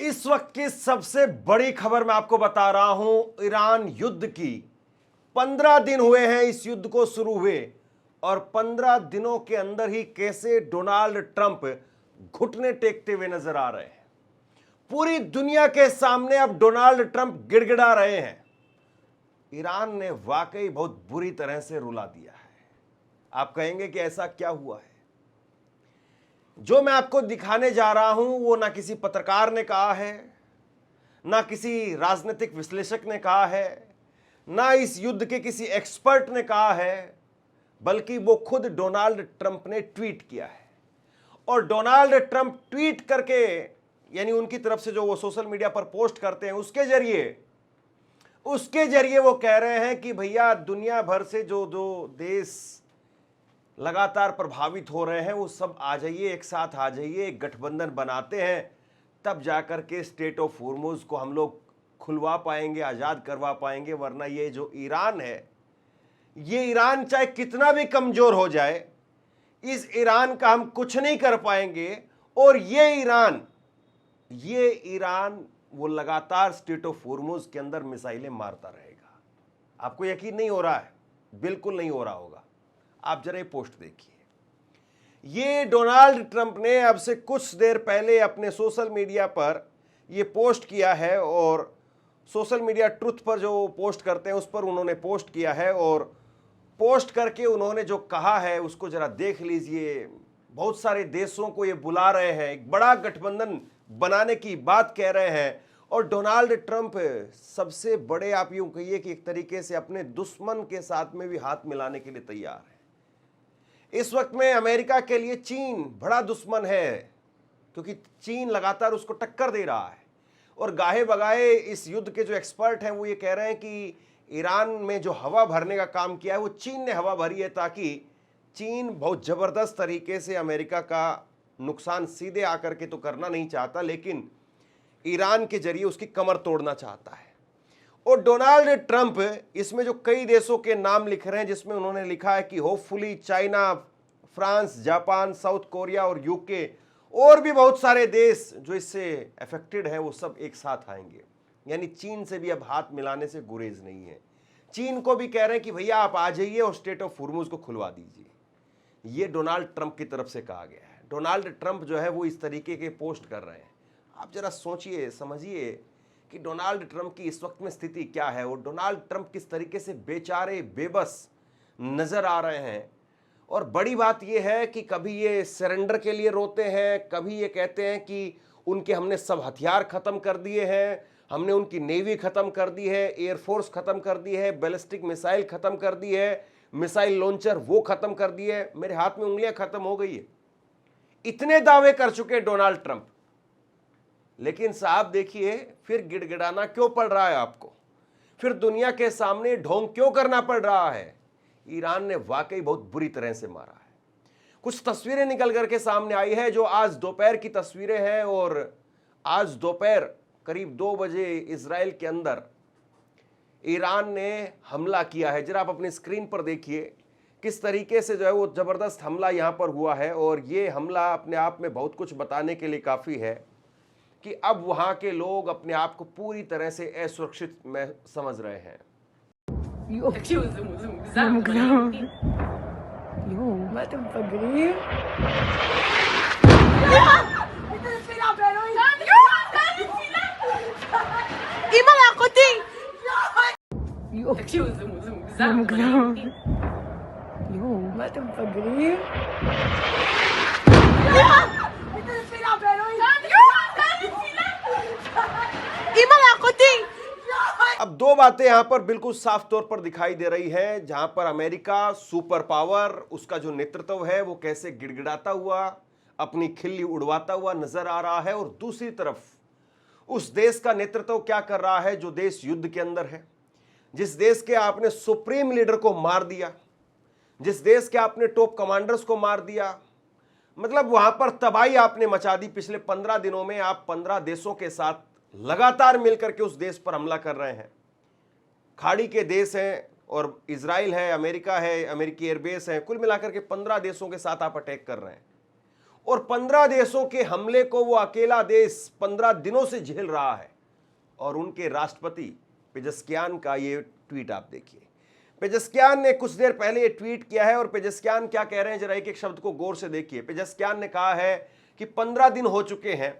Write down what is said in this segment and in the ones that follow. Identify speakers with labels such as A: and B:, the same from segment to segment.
A: इस वक्त की सबसे बड़ी खबर मैं आपको बता रहा हूं, ईरान युद्ध की। 15 दिन हुए हैं इस युद्ध को शुरू हुए और 15 दिनों के अंदर ही कैसे डोनाल्ड ट्रंप घुटने टेकते हुए नजर आ रहे हैं। पूरी दुनिया के सामने अब डोनाल्ड ट्रंप गिड़गिड़ा रहे हैं। ईरान ने वाकई बहुत बुरी तरह से रुला दिया है। आप कहेंगे कि ऐसा क्या हुआ है? जो मैं आपको दिखाने जा रहा हूं वो ना किसी पत्रकार ने कहा है, ना किसी राजनीतिक विश्लेषक ने कहा है, ना इस युद्ध के किसी एक्सपर्ट ने कहा है, बल्कि वो खुद डोनाल्ड ट्रंप ने ट्वीट किया है। और डोनाल्ड ट्रंप ट्वीट करके, यानी उनकी तरफ से जो वो सोशल मीडिया पर पोस्ट करते हैं उसके जरिए वो कह रहे हैं कि भैया दुनिया भर से जो देश लगातार प्रभावित हो रहे हैं वो सब आ जाइए, एक साथ आ जाइए, एक गठबंधन बनाते हैं, तब जाकर के स्टेट ऑफ होर्मुज को हम लोग खुलवा पाएंगे, आज़ाद करवा पाएंगे। वरना ये जो ईरान है, ये ईरान चाहे कितना भी कमज़ोर हो जाए, इस ईरान का हम कुछ नहीं कर पाएंगे। और ये ईरान वो लगातार स्टेट ऑफ होर्मुज के अंदर मिसाइलें मारता रहेगा। आपको यकीन नहीं हो रहा है? बिल्कुल नहीं हो रहा होगा। आप जरा ये पोस्ट देखिए। ये डोनाल्ड ट्रंप ने अब से कुछ देर पहले अपने सोशल मीडिया पर ये पोस्ट किया है, और सोशल मीडिया ट्रुथ पर जो पोस्ट करते हैं उस पर उन्होंने पोस्ट किया है। और पोस्ट करके उन्होंने जो कहा है उसको जरा देख लीजिए। बहुत सारे देशों को ये बुला रहे हैं, एक बड़ा गठबंधन बनाने की बात कह रहे हैं। और डोनाल्ड ट्रंप सबसे बड़े, आप यूं कहिए कि एक तरीके से अपने दुश्मन के साथ में भी हाथ मिलाने के लिए तैयार है। इस वक्त में अमेरिका के लिए चीन बड़ा दुश्मन है, क्योंकि चीन लगातार उसको टक्कर दे रहा है। और गाहे बगाए इस युद्ध के जो एक्सपर्ट हैं वो ये कह रहे हैं कि ईरान में जो हवा भरने का काम किया है वो चीन ने हवा भरी है, ताकि चीन बहुत ज़बरदस्त तरीके से अमेरिका का नुकसान सीधे आकर के तो करना नहीं चाहता, लेकिन ईरान के जरिए उसकी कमर तोड़ना चाहता है। और डोनाल्ड ट्रंप इसमें जो कई देशों के नाम लिख रहे हैं, जिसमें उन्होंने लिखा है कि hopefully China, France, Japan, south Korea और यूके और भी बहुत सारे देश जो इससे अफेक्टेड हैं वो सब एक साथ आएंगे। यानी चीन से भी अब हाथ मिलाने से गुरेज नहीं है। चीन को भी कह रहे हैं कि भैया आप आ जाइए और स्टेट ऑफ होर्मुज को खुलवा दीजिए। ये डोनाल्ड ट्रंप की तरफ से कहा गया है। डोनाल्ड ट्रंप जो है वो इस तरीके के पोस्ट कर रहे हैं। आप जरा सोचिए, समझिए कि डोनाल्ड ट्रंप की इस वक्त में स्थिति क्या है और डोनाल्ड ट्रंप किस तरीके से बेचारे बेबस नजर आ रहे हैं। और बड़ी बात यह है कि कभी ये सरेंडर के लिए रोते हैं, कभी ये कहते हैं कि उनके हमने सब हथियार खत्म कर दिए हैं, हमने उनकी नेवी खत्म कर दी है, एयरफोर्स खत्म कर दी है, बैलिस्टिक मिसाइल खत्म कर दी है, मिसाइल लॉन्चर वो खत्म कर दिए, मेरे हाथ में उंगलियां खत्म हो गई है। इतने दावे कर चुके डोनाल्ड ट्रंप, लेकिन साहब देखिए फिर गिड़गिड़ाना क्यों पड़ रहा है आपको? फिर दुनिया के सामने ढोंग क्यों करना पड़ रहा है? ईरान ने वाकई बहुत बुरी तरह से मारा है। कुछ तस्वीरें निकल करके सामने आई है, जो आज दोपहर की तस्वीरें हैं। और आज दोपहर करीब 2 बजे इजराइल के अंदर ईरान ने हमला किया है। जरा आप अपनी स्क्रीन पर देखिए किस तरीके से जो है वो जबरदस्त हमला यहां पर हुआ है। और ये हमला अपने आप में बहुत कुछ बताने के लिए काफी है कि अब वहां के लोग अपने आप को पूरी तरह से असुरक्षित में समझ रहे हैं। अब 2 बातें यहां पर बिल्कुल साफ तौर पर दिखाई दे रही हैं, जहां पर अमेरिका सुपर पावर, उसका जो नेतृत्व है वो कैसे गिड़गिड़ाता हुआ, अपनी खिल्ली उड़वाता हुआ नजर आ रहा है। और दूसरी तरफ उस देश का नेतृत्व क्या कर रहा है जो देश युद्ध के अंदर है, जिस देश के आपने सुप्रीम लीडर को मार दिया, जिस देश के आपने टॉप कमांडर्स को मार दिया, मतलब वहां पर तबाही आपने मचा दी। पिछले 15 दिनों में आप 15 देशों के साथ लगातार मिलकर के उस देश पर हमला कर रहे हैं। खाड़ी के देश हैं और इजराइल है, अमेरिका है, अमेरिकी एयरबेस है, कुल मिलाकर के 15 देशों के साथ आप अटैक कर रहे हैं। और 15 देशों के हमले को वो अकेला देश 15 दिनों से झेल रहा है। और उनके राष्ट्रपति पेजेस्कियान का ये ट्वीट आप देखिए। पेजेस्कियान ने कुछ देर पहले ये ट्वीट किया है और पेजेस्कियान क्या कह रहे हैं, जरा एक एक शब्द को गौर से देखिए। पेजेस्कियान ने कहा है कि 15 दिन हो चुके हैं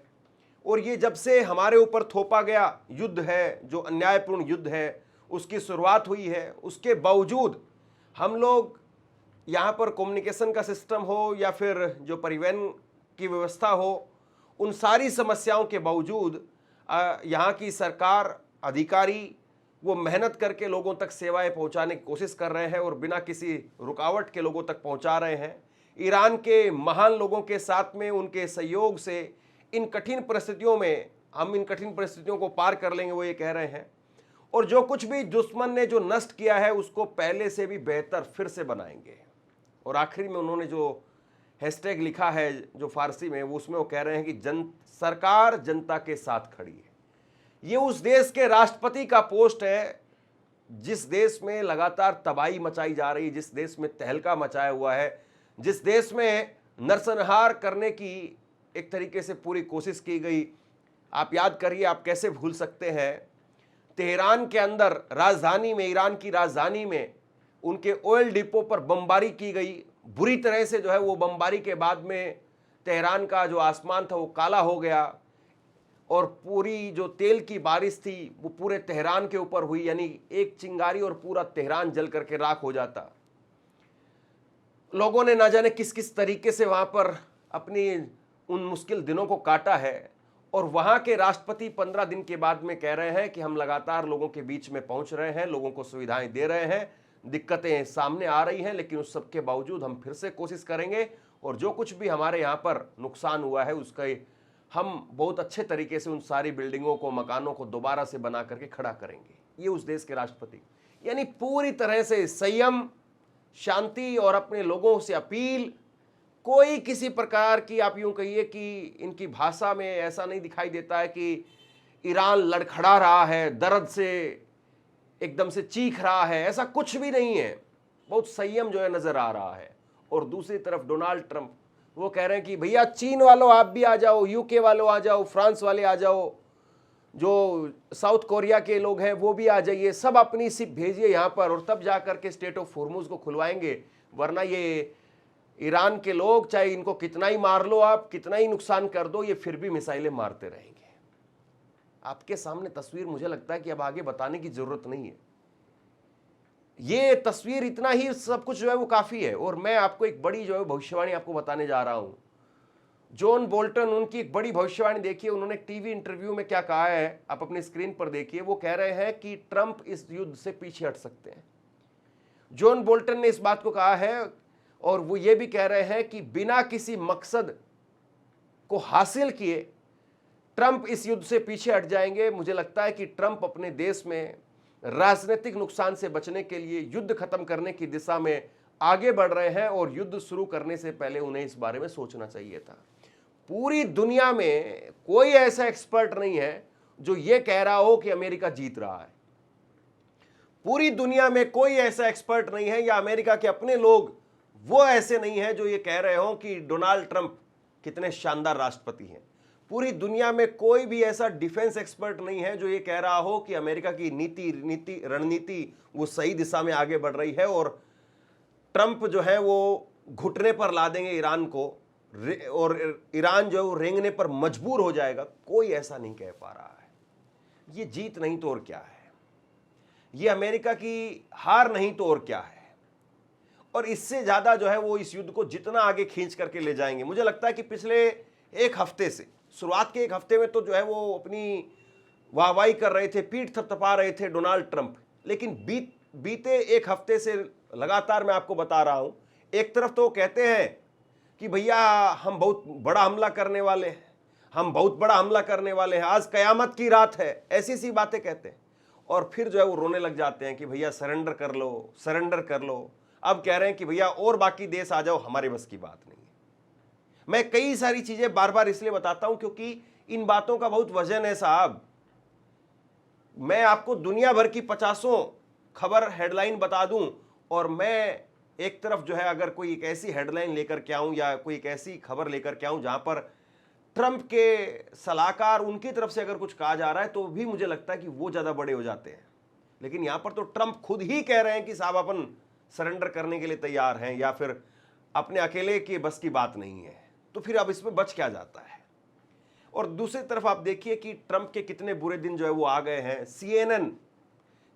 A: और ये जब से हमारे ऊपर थोपा गया युद्ध है, जो अन्यायपूर्ण युद्ध है, उसकी शुरुआत हुई है, उसके बावजूद हम लोग यहाँ पर कम्युनिकेशन का सिस्टम हो या फिर जो परिवहन की व्यवस्था हो, उन सारी समस्याओं के बावजूद यहाँ की सरकार, अधिकारी वो मेहनत करके लोगों तक सेवाएं पहुँचाने की कोशिश कर रहे हैं और बिना किसी रुकावट के लोगों तक पहुँचा रहे हैं। ईरान के महान लोगों के साथ में उनके सहयोग से इन कठिन परिस्थितियों में हम इन कठिन परिस्थितियों को पार कर लेंगे, वो ये कह रहे हैं। और जो कुछ भी दुश्मन ने जो नष्ट किया है उसको पहले से भी बेहतर फिर से बनाएंगे। और आखिरी में उन्होंने जो हैशटैग लिखा है जो फारसी में, वो उसमें वो कह रहे हैं कि सरकार जनता के साथ खड़ी है। ये उस देश के राष्ट्रपति का पोस्ट है जिस देश में लगातार तबाही मचाई जा रही है, जिस देश में तहलका मचाया हुआ है, जिस देश में नरसंहार करने की एक तरीके से पूरी कोशिश की गई। आप याद करिए, आप कैसे भूल सकते हैं, तेहरान के अंदर राजधानी में, ईरान की राजधानी में उनके ऑयल डिपो पर बमबारी की गई बुरी तरह से। जो है वो बमबारी के बाद में तेहरान का जो आसमान था वो काला हो गया और पूरी जो तेल की बारिश थी वो पूरे तेहरान के ऊपर हुई, यानी एक चिंगारी और पूरा तेहरान जल करके राख हो जाता। लोगों ने ना जाने किस किस तरीके से वहां पर अपनी उन मुश्किल दिनों को काटा है। और वहां के राष्ट्रपति 15 दिन के बाद में कह रहे हैं कि हम लगातार लोगों के बीच में पहुंच रहे हैं, लोगों को सुविधाएं दे रहे हैं, दिक्कतें सामने आ रही हैं, लेकिन उस सब के बावजूद हम फिर से कोशिश करेंगे और जो कुछ भी हमारे यहाँ पर नुकसान हुआ है उसका हम बहुत अच्छे तरीके से उन सारी बिल्डिंगों को, मकानों को दोबारा से बना करके खड़ा करेंगे। ये उस देश के राष्ट्रपति, यानी पूरी तरह से संयम, शांति और अपने लोगों से अपील। कोई किसी प्रकार की, आप यूं कहिए कि इनकी भाषा में ऐसा नहीं दिखाई देता है कि ईरान लड़खड़ा रहा है, दर्द से एकदम से चीख रहा है, ऐसा कुछ भी नहीं है। बहुत संयम जो है नजर आ रहा है। और दूसरी तरफ डोनाल्ड ट्रंप, वो कह रहे हैं कि भैया चीन वालों आप भी आ जाओ, यूके वालों आ जाओ, फ्रांस वाले आ जाओ, जो साउथ कोरिया के लोग हैं वो भी आ जाइए, सब अपनी शिप भेजिए यहाँ पर और तब जाकर के स्टेट ऑफ होर्मुज को खुलवाएंगे। वरना ये ईरान के लोग, चाहे इनको कितना ही मार लो आप, कितना ही नुकसान कर दो, ये फिर भी मिसाइलें मारते रहेंगे। आपके सामने तस्वीर मुझे लगता है कि अब आगे बताने की जरूरत नहीं है। ये तस्वीर इतना ही सब कुछ जो है वो काफी है। और मैं आपको एक बड़ी जो है भविष्यवाणी आपको बताने जा रहा हूं। जॉन बोल्टन, उनकी एक बड़ी भविष्यवाणी देखिए, उन्होंने टीवी इंटरव्यू में क्या कहा है, आप अपनी स्क्रीन पर देखिए। वो कह रहे हैं कि ट्रंप इस युद्ध से पीछे हट सकते हैं। जॉन बोल्टन ने इस बात को कहा है और वो ये भी कह रहे हैं कि बिना किसी मकसद को हासिल किए ट्रंप इस युद्ध से पीछे हट जाएंगे। मुझे लगता है कि ट्रंप अपने देश में राजनीतिक नुकसान से बचने के लिए युद्ध खत्म करने की दिशा में आगे बढ़ रहे हैं और युद्ध शुरू करने से पहले उन्हें इस बारे में सोचना चाहिए था। पूरी दुनिया में कोई ऐसा एक्सपर्ट नहीं है जो यह कह रहा हो कि अमेरिका जीत रहा है। पूरी दुनिया में कोई ऐसा एक्सपर्ट नहीं है, या अमेरिका के अपने लोग वो ऐसे नहीं है जो ये कह रहे हो कि डोनाल्ड ट्रंप कितने शानदार राष्ट्रपति हैं। पूरी दुनिया में कोई भी ऐसा डिफेंस एक्सपर्ट नहीं है जो ये कह रहा हो कि अमेरिका की रणनीति वो सही दिशा में आगे बढ़ रही है और ट्रंप जो है वो घुटने पर ला देंगे ईरान को और ईरान जो है वो रेंगने पर मजबूर हो जाएगा। कोई ऐसा नहीं कह पा रहा है। ये जीत नहीं तो और क्या है, ये अमेरिका की हार नहीं तो और क्या है। और इससे ज्यादा जो है वो इस युद्ध को जितना आगे खींच करके ले जाएंगे। मुझे लगता है कि पिछले एक हफ्ते से, शुरुआत के एक हफ्ते में तो जो है वो अपनी वाहवाही कर रहे थे, पीठ थपथपा रहे थे डोनाल्ड ट्रंप, लेकिन बीते एक हफ्ते से लगातार मैं आपको बता रहा हूं, एक तरफ तो कहते हैं कि भैया हम बहुत बड़ा हमला करने वाले हैं, हम बहुत बड़ा हमला करने वाले हैं, आज कयामत की रात है, ऐसी सी बातें कहते हैं। और फिर जो है वो रोने लग जाते हैं कि भैया सरेंडर कर लो, सरेंडर कर लो। अब कह रहे हैं कि भैया और बाकी देश आ जाओ, हमारे बस की बात नहीं है। मैं कई सारी चीजें बार बार इसलिए बताता हूं क्योंकि इन बातों का बहुत वजन है साहब। मैं आपको दुनिया भर की 50 खबर हेडलाइन बता दूं और मैं एक तरफ जो है अगर कोई एक ऐसी हेडलाइन लेकर के आऊं या कोई एक ऐसी खबर लेकर के आऊं जहां पर ट्रंप के सलाहकार उनकी तरफ से अगर कुछ कहा जा रहा है तो भी मुझे लगता है कि वो ज्यादा बड़े हो जाते हैं। लेकिन यहां पर तो ट्रंप खुद ही कह रहे हैं कि साहब अपन सरेंडर करने के लिए तैयार हैं या फिर अपने अकेले के बस की बात नहीं है, तो फिर अब इसमें बच क्या जाता है। और दूसरी तरफ आप देखिए कि ट्रंप के कितने बुरे दिन जो है वो आ गए हैं।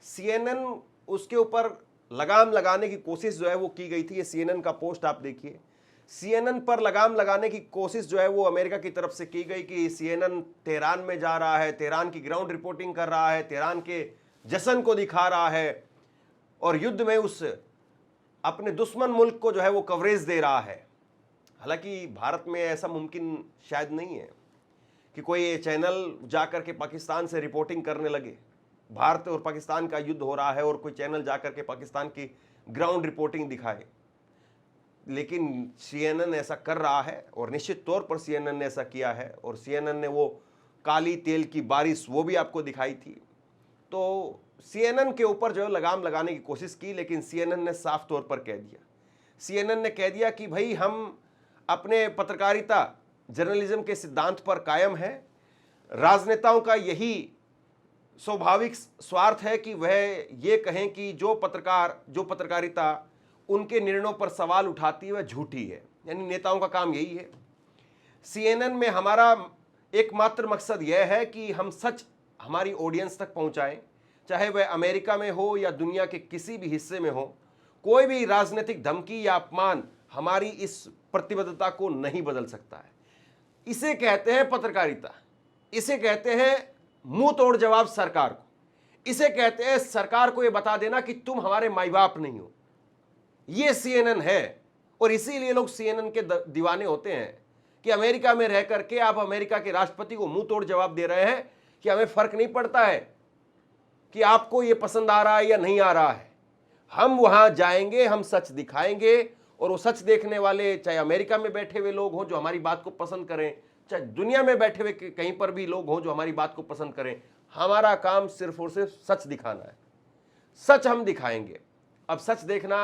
A: सीएनएन उसके ऊपर लगाम लगाने की कोशिश जो है वो की गई थी। ये सीएनएन का पोस्ट आप देखिए। सीएनएन पर लगाम लगाने की कोशिश जो है वो अमेरिका की तरफ से की गई कि सीएनएन तेहरान में जा रहा है, तेहरान की ग्राउंड रिपोर्टिंग कर रहा है, तेहरान के जश्न को दिखा रहा है और युद्ध में उस अपने दुश्मन मुल्क को जो है वो कवरेज दे रहा है। हालांकि भारत में ऐसा मुमकिन शायद नहीं है कि कोई चैनल जाकर के पाकिस्तान से रिपोर्टिंग करने लगे। भारत और पाकिस्तान का युद्ध हो रहा है और कोई चैनल जाकर के पाकिस्तान की ग्राउंड रिपोर्टिंग दिखाए, लेकिन सीएनएन ऐसा कर रहा है और निश्चित तौर पर सीएनएन ने ऐसा किया है। और सीएनएन ने वो काली तेल की बारिश वो भी आपको दिखाई थी। तो सीएनएन के ऊपर जो है लगाम लगाने की कोशिश की, लेकिन सीएनएन ने साफ तौर पर कह दिया, सीएनएन ने कह दिया कि भाई हम अपने पत्रकारिता जर्नलिज्म के सिद्धांत पर कायम है। राजनेताओं का यही स्वाभाविक स्वार्थ है कि वह ये कहें कि जो पत्रकारिता उनके निर्णयों पर सवाल उठाती है वह झूठी है, यानी नेताओं का काम यही है। सीएनएन में हमारा एकमात्र मकसद यह है कि हम सच हमारी ऑडियंस तक पहुंचाएं, चाहे वह अमेरिका में हो या दुनिया के किसी भी हिस्से में हो। कोई भी राजनीतिक धमकी या अपमान हमारी इस प्रतिबद्धता को नहीं बदल सकता है। इसे कहते हैं पत्रकारिता, इसे कहते हैं मुंह तोड़ जवाब सरकार को, इसे कहते हैं सरकार को यह बता देना कि तुम हमारे माई बाप नहीं हो। ये सीएनएन है और इसीलिए लोग सीएनएन के दीवाने होते हैं कि अमेरिका में रह करके आप अमेरिका के राष्ट्रपति को मुंह तोड़ जवाब दे रहे हैं कि हमें फर्क नहीं पड़ता है कि आपको ये पसंद आ रहा है या नहीं आ रहा है। हम वहां जाएंगे, हम सच दिखाएंगे और वो सच देखने वाले चाहे अमेरिका में बैठे हुए लोग हों जो हमारी बात को पसंद करें, चाहे दुनिया में बैठे हुए कहीं पर भी लोग हों जो हमारी बात को पसंद करें, हमारा काम सिर्फ और सिर्फ सच दिखाना है। सच हम दिखाएंगे। अब सच देखना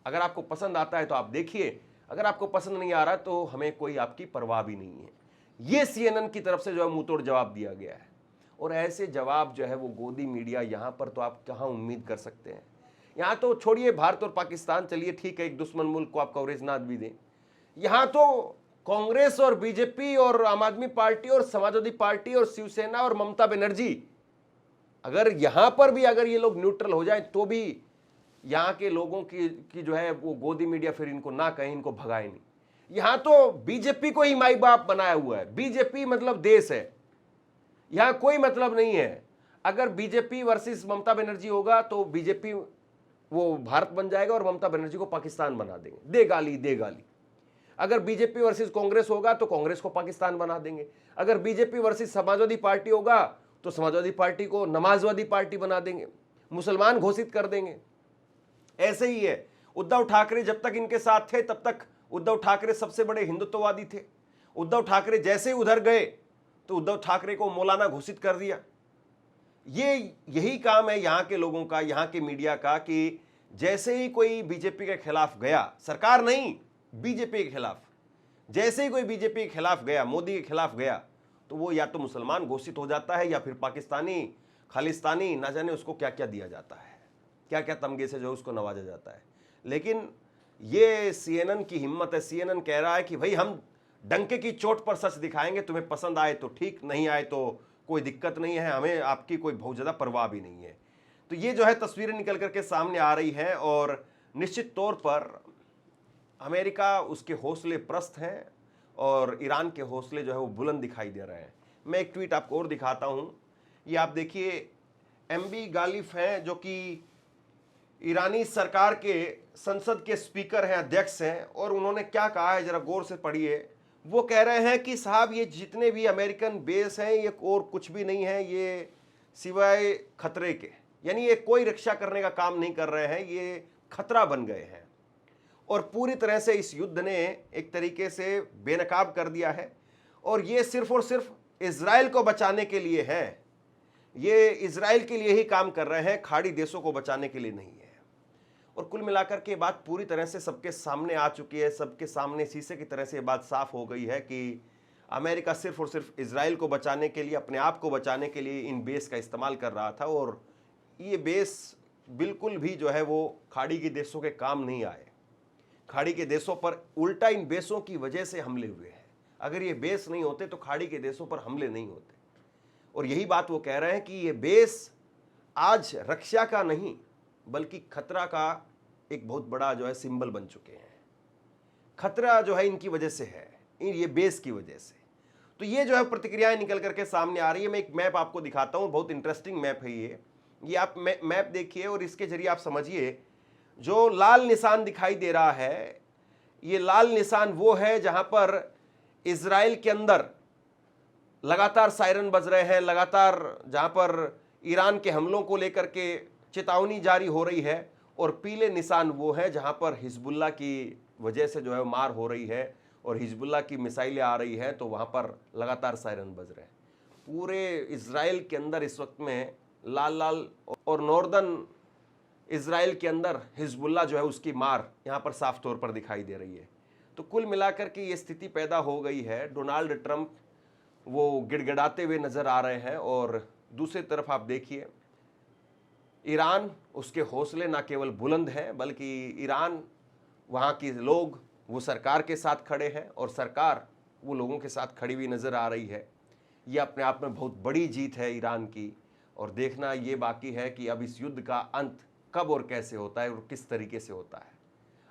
A: अगर आपको पसंद आता है तो आप देखिए, अगर आपको पसंद नहीं आ रहा तो हमें कोई आपकी परवाह भी नहीं है। ये सीएनएन की तरफ से जो है मुंह तोड़ जवाब दिया गया है। और ऐसे जवाब जो है वो गोदी मीडिया यहां पर तो आप कहां उम्मीद कर सकते हैं। यहां तो छोड़िए भारत और पाकिस्तान, चलिए ठीक है एक दुश्मन मुल्क को आप कवरेज ना भी दें, यहां तो कांग्रेस और बीजेपी और आम आदमी पार्टी और समाजवादी पार्टी और शिवसेना और ममता बनर्जी, अगर यहां पर भी अगर ये लोग न्यूट्रल हो जाए तो भी यहाँ के लोगों की जो है वो गोदी मीडिया फिर इनको ना कहें, इनको भगाए नहीं। यहाँ तो बीजेपी को ही माई बाप बनाया हुआ है। बीजेपी मतलब देश है, यहाँ कोई मतलब नहीं है। अगर बीजेपी वर्सेस ममता बनर्जी होगा तो बीजेपी वो भारत बन जाएगा और ममता बनर्जी को पाकिस्तान बना देंगे, दे गाली दे गाली। अगर बीजेपी वर्सेस कांग्रेस होगा तो कांग्रेस को पाकिस्तान बना देंगे। अगर बीजेपी वर्सेस समाजवादी पार्टी होगा तो समाजवादी पार्टी को नमाजवादी पार्टी बना देंगे, मुसलमान घोषित कर देंगे। ऐसे ही है। उद्धव ठाकरे जब तक इनके साथ थे तब तक उद्धव ठाकरे सबसे बड़े हिंदुत्ववादी थे। उद्धव ठाकरे जैसे ही उधर गए तो उद्धव ठाकरे को मौलाना घोषित कर दिया। यही काम है यहाँ के लोगों का, यहाँ के मीडिया का, कि जैसे ही कोई बीजेपी के खिलाफ गया, सरकार नहीं बीजेपी के खिलाफ, जैसे ही कोई बीजेपी के खिलाफ गया, मोदी के खिलाफ गया, तो वो या तो मुसलमान घोषित हो जाता है या फिर पाकिस्तानी, खालिस्तानी, ना जाने उसको क्या क्या दिया जाता है, क्या क्या तमगे से जो उसको नवाजा जाता है। लेकिन ये सीएनएन की हिम्मत है। सीएनएन कह रहा है कि भाई हम डंके की चोट पर सच दिखाएंगे, तुम्हें पसंद आए तो ठीक, नहीं आए तो कोई दिक्कत नहीं है, हमें आपकी कोई बहुत ज़्यादा परवाह भी नहीं है। तो ये जो है तस्वीरें निकल करके सामने आ रही हैं और निश्चित तौर पर अमेरिका उसके हौसले प्रस्त हैं और ईरान के हौसले जो है वो बुलंद दिखाई दे रहे हैं। मैं एक ट्वीट आपको और दिखाता हूँ। ये आप देखिए, एमबी गालिफ हैं जो कि ईरानी सरकार के संसद के स्पीकर हैं, अध्यक्ष हैं, और उन्होंने क्या कहा है जरा गौर से पढ़िए। वो कह रहे हैं कि साहब ये जितने भी अमेरिकन बेस हैं ये और कुछ भी नहीं है, ये सिवाय खतरे के, यानी ये कोई रक्षा करने का काम नहीं कर रहे हैं, ये खतरा बन गए हैं और पूरी तरह से इस युद्ध ने एक तरीके से बेनकाब कर दिया है। और ये सिर्फ और सिर्फ इजराइल को बचाने के लिए है, ये इजराइल के लिए ही काम कर रहे हैं, खाड़ी देशों को बचाने के लिए नहीं है। और कुल मिलाकर के बात पूरी तरह से सबके सामने आ चुकी है, सबके सामने शीशे की तरह से ये बात साफ हो गई है कि अमेरिका सिर्फ और सिर्फ इजराइल को बचाने के लिए, अपने आप को बचाने के लिए इन बेस का इस्तेमाल कर रहा था। और ये बेस बिल्कुल भी जो है वो खाड़ी के देशों के काम नहीं आए। खाड़ी के देशों पर उल्टा इन बेसों की वजह से हमले हुए हैं। अगर ये बेस नहीं होते तो खाड़ी के देशों पर हमले नहीं होते। और यही बात वो कह रहे हैं कि ये बेस आज रक्षा का नहीं बल्कि खतरा का एक बहुत बड़ा जो है सिंबल बन चुके हैं। खतरा जो है इनकी वजह से है, ये बेस की वजह से। तो ये जो है प्रतिक्रियाएं निकल करके सामने आ रही है। मैं एक मैप आपको दिखाता हूं, बहुत इंटरेस्टिंग मैप है ये आप मैप देखिए और इसके जरिए आप समझिए। जो लाल निशान दिखाई दे रहा है, ये लाल निशान वो है जहां पर इजराइल के अंदर लगातार सायरन बज रहे हैं, लगातार जहां पर ईरान के हमलों को लेकर के चेतावनी जारी हो रही है। और पीले निशान वो है जहां पर हिजबुल्लाह की वजह से जो है मार हो रही है और हिजबुल्लाह की मिसाइलें आ रही हैं, तो वहां पर लगातार सायरन बज रहे हैं। पूरे इजराइल के अंदर इस वक्त में लाल लाल, और नॉर्दर्न इजराइल के अंदर हिजबुल्लाह जो है उसकी मार यहां पर साफ तौर पर दिखाई दे रही है। तो कुल मिलाकर के ये स्थिति पैदा हो गई है। डोनाल्ड ट्रंप वो गिड़गिड़ाते हुए नजर आ रहे हैं और दूसरी तरफ आप देखिए ईरान, उसके हौसले ना केवल बुलंद हैं बल्कि ईरान, वहाँ के लोग वो सरकार के साथ खड़े हैं और सरकार वो लोगों के साथ खड़ी हुई नज़र आ रही है। ये अपने आप में बहुत बड़ी जीत है ईरान की। और देखना ये बाकी है कि अब इस युद्ध का अंत कब और कैसे होता है और किस तरीके से होता है।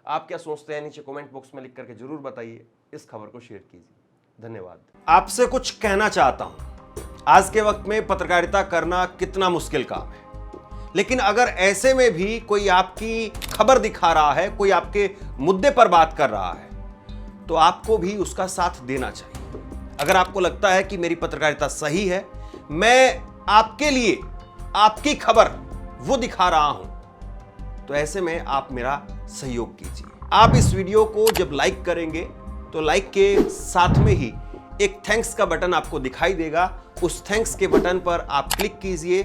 A: आप क्या सोचते हैं नीचे कमेंट बॉक्स में लिख करके जरूर बताइए। इस खबर को शेयर कीजिए। धन्यवाद। आपसे कुछ कहना चाहता हूं। आज के वक्त में पत्रकारिता करना कितना मुश्किल काम है, लेकिन अगर ऐसे में भी कोई आपकी खबर दिखा रहा है, कोई आपके मुद्दे पर बात कर रहा है, तो आपको भी उसका साथ देना चाहिए। अगर आपको लगता है कि मेरी पत्रकारिता सही है, मैं आपके लिए आपकी खबर वो दिखा रहा हूं, तो ऐसे में आप मेरा सहयोग कीजिए। आप इस वीडियो को जब लाइक करेंगे तो लाइक के साथ में ही एक थैंक्स का बटन आपको दिखाई देगा। उस थैंक्स के बटन पर आप क्लिक कीजिए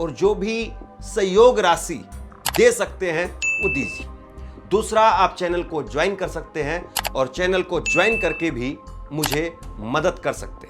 A: और जो भी सहयोग राशि दे सकते हैं वो दीजिए। दूसरा, आप चैनल को ज्वाइन कर सकते हैं और चैनल को ज्वाइन करके भी मुझे मदद कर सकते हैं।